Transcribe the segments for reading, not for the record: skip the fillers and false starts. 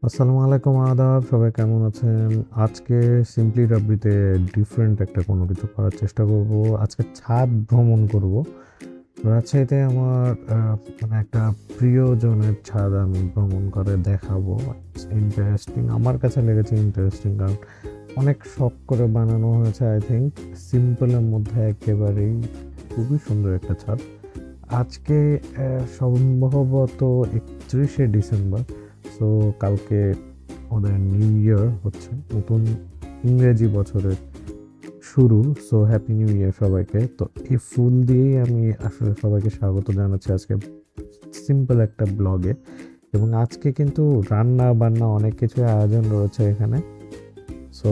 আসসালামু আলাইকুম, আদাব। সবাই কেমন আছেন? আজকে সিম্পলি রাব্বিতে ডিফারেন্ট একটা কোনো কিছু করার চেষ্টা করব। আজকে ছাদ ভ্রমণ করব। রাজশাহীতে আমার মানে একটা প্রিয়জনের ছাদ আমি ভ্রমণ করে দেখাবো। ইন্টারেস্টিং, আমার কাছে লেগেছে ইন্টারেস্টিং, কারণ অনেক শখ করে বানানো হয়েছে। আই থিঙ্ক সিম্পলের মধ্যে একেবারেই খুবই সুন্দর একটা ছাদ। আজকে সম্ভবত 31শে ডিসেম্বর। সো কালকে ওদের নিউ ইয়ার হচ্ছে, নতুন ইংরেজি বছরের শুরু। সো হ্যাপি নিউ ইয়ার সবাইকে। তো এই ফুল দিয়েই আমি আসলে সবাইকে স্বাগত জানাচ্ছি আজকে সিম্পল একটা ব্লগে। এবং আজকে কিন্তু রান্না বান্না অনেক কিছু আয়োজন রয়েছে এখানে। সো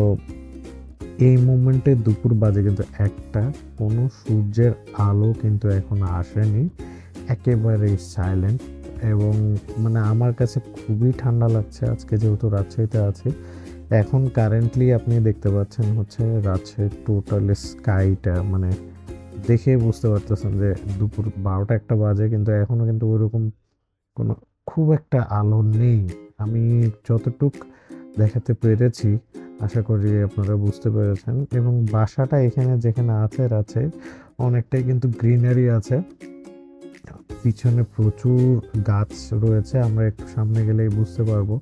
এই মোমেন্টে দুপুর বাজে কিন্তু একটা, কোনো সূর্যের আলো কিন্তু এখন আসেনি, একেবারেই সাইলেন্ট। এবং মানে আমার কাছে খুবই ঠান্ডা লাগছে আজকে, যেহেতু রাজশাহীতে আছি। এখন কারেন্টলি আপনি দেখতে পাচ্ছেন হচ্ছে রাজশাহীর টোটাল স্কাইটা, মানে দেখে বুঝতে পারতেছেন যে দুপুর 12টা 1টা বাজে, কিন্তু এখনও কিন্তু ওইরকম কোনো খুব একটা আলো নেই। আমি যতটুক দেখাতে পেরেছি, আশা করি আপনারা বুঝতে পেরেছেন। এবং বাসাটা এখানে যেখানে আছে অনেকটাই কিন্তু গ্রিনারি আছে, পিছনে প্রচুর গাছ রয়েছে। আমরা একটু সামনে গেলেই বুঝতে পারবো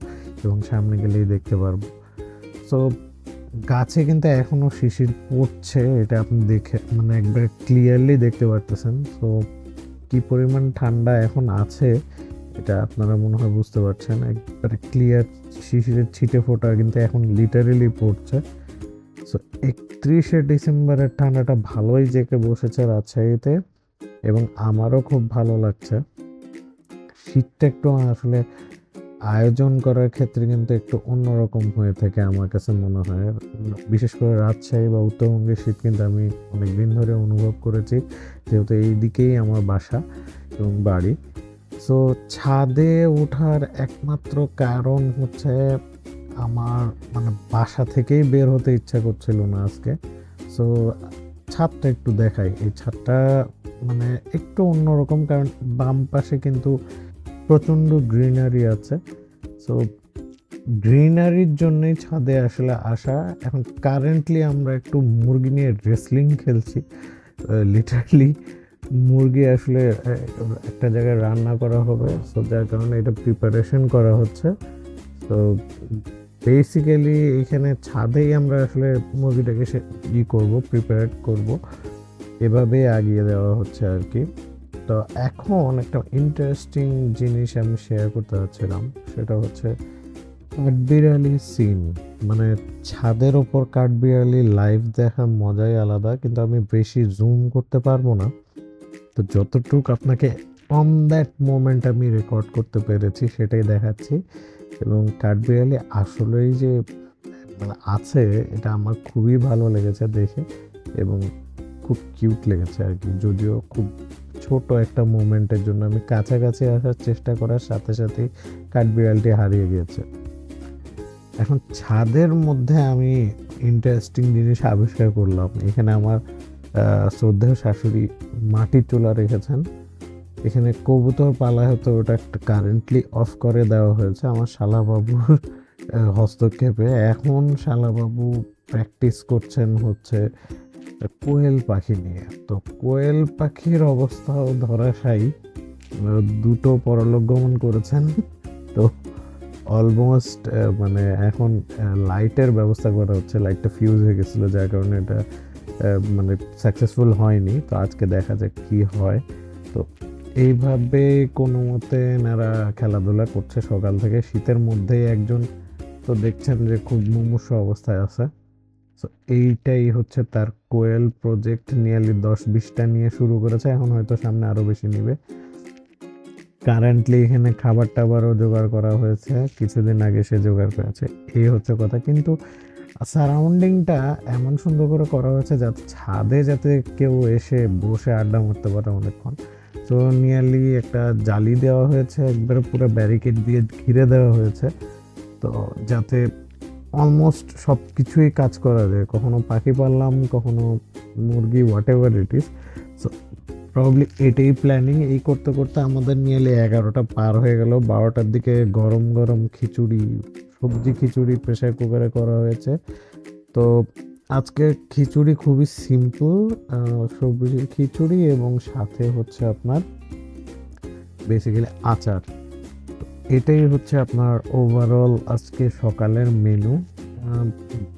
এবং সামনে গেলেই দেখতে পারবো। সো গাছে কিন্তু এখনো শিশির পড়ছে, এটা আপনি দেখে মানে একবার ক্লিয়ারলি দেখতে পারতেছেন। সো কি পরিমাণ ঠান্ডা এখন আছে এটা আপনারা মনে হয় বুঝতে পারছেন, একবারে ক্লিয়ার শিশিরের ছিটে ফোঁটা কিন্তু এখন লিটারেলি পড়ছে। সো 31শে ডিসেম্বরের ঠান্ডাটা ভালোই জেঁকে বসেছে রাজশাহীতে, এবং আমারও খুব ভালো লাগছে। শীতটা একটু আসলে আয়োজন করার ক্ষেত্রে কিন্তু একটু অন্যরকম হয়ে থাকে আমার কাছে মনে হয়। বিশেষ করে রাজশাহী বা উত্তরবঙ্গের শীত কিন্তু আমি অনেক দিন ধরে অনুভব করেছি, যেহেতু এই দিকেই আমার বাসা এবং বাড়ি। সো ছাদে ওঠার একমাত্র কারণ হচ্ছে আমার মানে বাসা থেকেই বের হতে ইচ্ছা করছিল না আজকে। সো ছাদটা একটু দেখাই। এই ছাদটা মানে একটু অন্যরকম, কারণ বাম পাশে কিন্তু প্রচণ্ড গ্রিনারি আছে। সো গ্রিনারির জন্যই ছাদে আসলে আসা। এখন কারেন্টলি আমরা একটু মুরগি নিয়ে রেসলিং খেলছি। লিটারালি মুরগি আসলে একটা জায়গায় রান্না করা হবে, সো যার কারণে এটা প্রিপারেশন করা হচ্ছে। তো বেসিক্যালি এখানে ছাদেই আমরা আসলে মুরগিটাকে করব, প্রিপেয়ার করব, এভাবেই আগিয়ে দেওয়া হচ্ছে আর কি। তো এখন একটা ইন্টারেস্টিং জিনিস আমি শেয়ার করতে চাচ্ছিলাম, সেটা হচ্ছে কাঠবিড়ালি সিন। মানে ছাদের ওপর কাঠবিড়ালি লাইভ দেখার মজাই আলাদা, কিন্তু আমি বেশি জুম করতে পারবো না। তো যতটুক আপনাকে অন দ্যাট মোমেন্ট আমি রেকর্ড করতে পেরেছি সেটাই দেখাচ্ছি। এবং কাঠবিড়ালি আসলেই যে মানে আছে, এটা আমার খুবই ভালো লেগেছে দেখে, এবং খুব কিউট লেগেছে আর কি। যদিও খুব ছোট একটা মোমেন্টের জন্য আমি কাছাকাছি আসার চেষ্টা করার সাথে সাথেই কাঠবিড়ালটি হারিয়ে গিয়েছে। এখন ছাদের মধ্যে আমি ইন্টারেস্টিং জিনিস আবিষ্কার করলাম। এখানে আমার শ্রদ্ধেয় শাশুড়ি মাটির চুলা রেখেছেন। এখানে কবুতর পালা হতো, ওটা একটা কারেন্টলি অফ করে দেওয়া হয়েছে আমার শালাবাবুর হস্তক্ষেপে। এখন শালাবাবু প্র্যাকটিস করছেন হচ্ছে কোয়েল পাখি নিয়ে। তো কোয়েল পাখির অবস্থাও ধরাশায়ী, দুটো পরলোক গমন করেছেন। তো অলমোস্ট মানে এখন লাইটের ব্যবস্থা করা হচ্ছে। লাইটটা ফিউজ হয়ে গেছিলো, যার কারণে এটা মানে সাকসেসফুল হয়নি। তো আজকে দেখা যাক কি হয়। তো এইভাবে কোনো মতে এনারা খেলাধুলা করছে সকাল থেকে, শীতের মধ্যেই। একজন তো দেখছেন যে খুব মুমূর্ষু অবস্থায় আছে। সো এইটাই হচ্ছে তার কোয়েল প্রজেক্ট। নিয়ারলি 10-20টা নিয়ে শুরু করেছে, এখন হয়তো সামনে আরও বেশি নিবে। কারেন্টলি এখানে খাবার টাবারও জোগাড় করা হয়েছে, কিছুদিন আগে সে জোগাড় করেছে। এই হচ্ছে কথা। কিন্তু সারাউন্ডিংটা এমন সুন্দর করে করা হয়েছে যাতে ছাদে যাতে কেউ এসে বসে আড্ডা মারতে পারে অনেকক্ষণ। তো নিয়ারলি একটা জালি দেওয়া হয়েছে, একবারে পুরো ব্যারিকেড দিয়ে ঘিরে দেওয়া হয়েছে, তো যাতে অলমোস্ট সব কিছুই কাজ করা যায়। কখনো পাখি পাললাম, কখনো মুরগি, what ever it is. So probably এটাই প্ল্যানিং। এই করতে করতে আমাদের নিয়ারলি 11টা পার হয়ে গেল। 12টার দিকে গরম গরম খিচুড়ি, সবজি খিচুড়ি প্রেসার কুকারে করা হয়েছে। তো আজকে খিচুড়ি খুবই সিম্পল, সবজি খিচুড়ি এবং সাথে হচ্ছে আপনার বেসিক্যালি আচার। এটাই হচ্ছে আপনার ওভারঅল আজকে সকালের মেনু।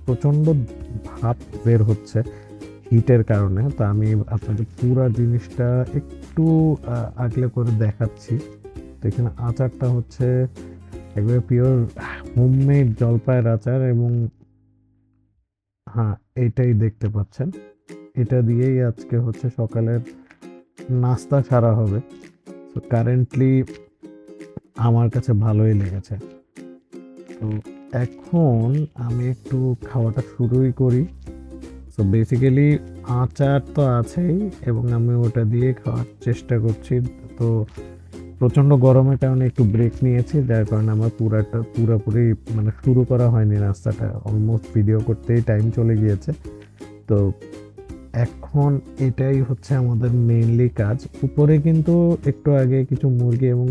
প্রচণ্ড ভাপ বের হচ্ছে হিটের কারণে, তো আমি আপনাদের পুরো জিনিসটা একটু আগলে করে দেখাচ্ছি। তো এখানে আচারটা হচ্ছে একবারে পিওর হোমমেড জলপাইয়ের আচার, এবং হ্যাঁ, এইটাই দেখতে পাচ্ছেন। এটা দিয়েই আজকে হচ্ছে সকালের নাস্তা সারা হবে। তো কারেন্টলি আমার কাছে ভালোই লেগেছে। তো এখন আমি একটু খাওয়াটা শুরুই করি। তো বেসিক্যালি আচার তো আছেই, এবং আমি ওটা দিয়ে খাওয়ার চেষ্টা করছি। তো প্রচণ্ড গরমের কারণে একটু ব্রেক নিয়েছি, যার কারণে আমার পুরোপুরি মানে শুরু করা হয়নি নাস্তাটা। অলমোস্ট ভিডিও করতেই টাইম চলে গিয়েছে। তো এখন এটাই হচ্ছে আমাদের মেইনলি কাজ। উপরে কিন্তু একটু আগে কিছু মুরগি এবং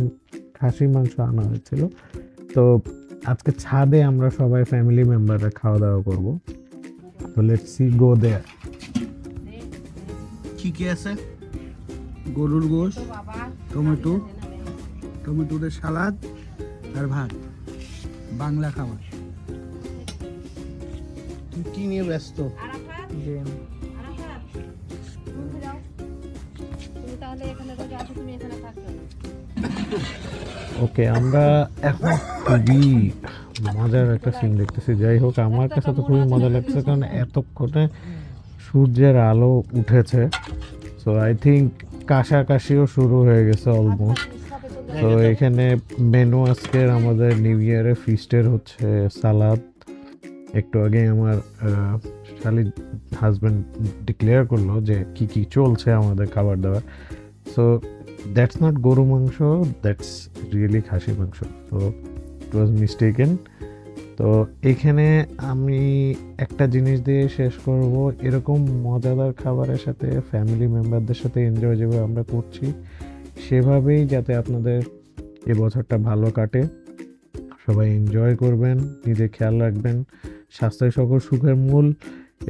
খাসির মাংস আনা হয়েছিল। তো আজকে ছাদে আমরা সবাই ফ্যামিলি মেম্বাররা খাওয়া দাওয়া করবো। তো লেটস সি গো দেয়ার। কি কি আছে? গরুর গোশ, টমেটো, টমেটোর সালাদ আর ভাত, বাংলা খাবার। তুই কি নিয়ে ব্যস্ত? গেম। ওকে, আমরা এখন খুবই মজার একটা সিন দেখতেছি। যাই হোক, আমার কাছে তো খুবই মজা লাগছে, কারণ এতক্ষণে সূর্যের আলো উঠেছে। সো আই থিঙ্ক কাশাকাশিও শুরু হয়ে গেছে অলমোস্ট। তো এখানে মেনু আজকের আমাদের নিউ ইয়ারের ফিস্টের হচ্ছে সালাদ। একটু আগে আমার শালির হাজব্যান্ড ডিক্লেয়ার করলো যে কি কি চলছে আমাদের খাবার দাবার। সো দ্যাটস নট গরু মাংস, দ্যাটস রিয়েলি খাসি মাংস। তো ইট ওয়াজ মিস্টেকেন। তো এখানে আমি একটা জিনিস দিয়ে শেষ করব, এরকম মজাদার খাবারের সাথে ফ্যামিলি মেম্বারদের সাথে এনজয় যেভাবে আমরা করছি, সেভাবেই যাতে আপনাদের এ বছরটা ভালো কাটে। সবাই এনজয় করবেন, নিজের খেয়াল রাখবেন। স্বাস্থ্যই সকল সুখের মূল।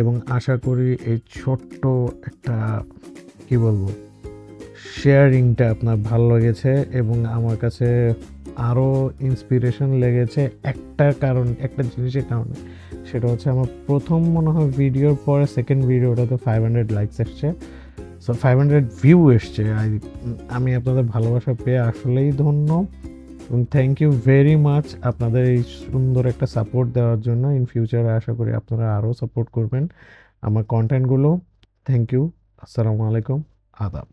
এবং আশা করি এই ছোট্ট একটা কি বলবো শেয়ারিংটা আপনার ভালো লেগেছে, এবং আমার কাছে আরও ইন্সপিরেশন লেগেছে একটা জিনিসের কারণে। সেটা হচ্ছে আমার প্রথম মনে হয় ভিডিওর পরে সেকেন্ড ভিডিওটাতে 500 লাইকস এসছে, সো 500 ভিউ এসছে। আমি আপনাদের ভালোবাসা পেয়ে আসলেই ধন্য, এবং থ্যাংক ইউ ভেরি মাচ আপনাদের এই সুন্দর একটা সাপোর্ট দেওয়ার জন্য। ইন ফিউচারে আশা করি আপনারা আরও সাপোর্ট করবেন আমার কন্টেন্টগুলো। Thank you. আসসালামু আলাইকুম। আদাব।